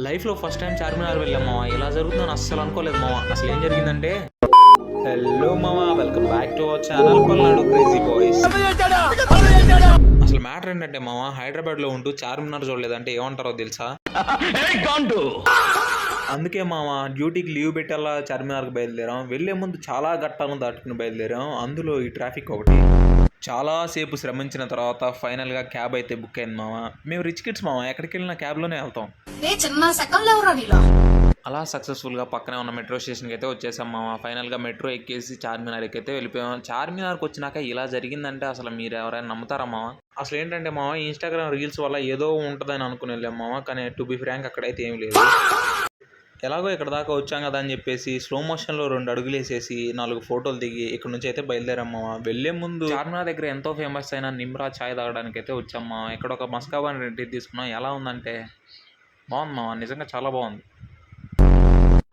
లైఫ్లో first time Charminar వెళ్ళాం మామ. ఇలా జరుగుతుందని అస్సలు అనుకోలేదు మామ. అసలు ఏం జరిగిందంటే, హలో మామ, welcome back to our channel Palnadu crazy boys. అసలు మ్యాటర్ ఏంటంటే మామ, హైదరాబాద్లో ఉంటూ చార్మినార్ చూడలేదంటే ఏమంటారో తెలుసా? అందుకే మామ డ్యూటీకి లీవ్ పెట్టేలా చార్మినార్కి బయలుదేరాం. వెళ్ళే ముందు చాలా ఘట్టాలను దాటుకుని బయలుదేరాం. అందులో ఈ ట్రాఫిక్ ఒకటి. చాలాసేపు శ్రమించిన తర్వాత ఫైనల్గా క్యాబ్ అయితే బుక్ అయింది మామ. మేము రిచ్ కిడ్స్ మామ, ఎక్కడికి వెళ్ళినా క్యాబ్లోనే వెళ్తాం. అలా సక్సెస్ఫుల్గా పక్కనే ఉన్న మెట్రో స్టేషన్కి అయితే వచ్చేసాం మామ. ఫైనల్గా మెట్రో ఎక్కేసి చార్మినార్కి అయితే వెళ్ళిపోయాం. చార్మినార్కి వచ్చినాక ఇలా జరిగిందంటే అసలు మీరు ఎవరైనా నమ్ముతారా మామ? అసలు ఏంటంటే మామ, ఇన్స్టాగ్రామ్ రీల్స్ వల్ల ఏదో ఉంటుందని అనుకుని వెళ్ళాం మామ. కానీ టు బి ఫ్రాంక్ అక్కడైతే ఏమి లేదు. ఎలాగో ఇక్కడ దాకా వచ్చాం కదా అని చెప్పేసి స్లో మోషన్లో 2 అడుగులు వేసేసి 4 ఫోటోలు దిగి ఇక్కడ నుంచి అయితే బయలుదేరాం. వెళ్ళే ముందు చార్మినార్ దగ్గర ఎంతో ఫేమస్ అయిన నిమ్రా ఛాయ్ తాగడానికి అయితే వచ్చాం. ఇక్కడ ఒక మస్కాబాన్ రెడ్డి తీసుకున్నాం. ఎలా ఉందంటే బాగుంది మామ, నిజంగా చాలా బాగుంది.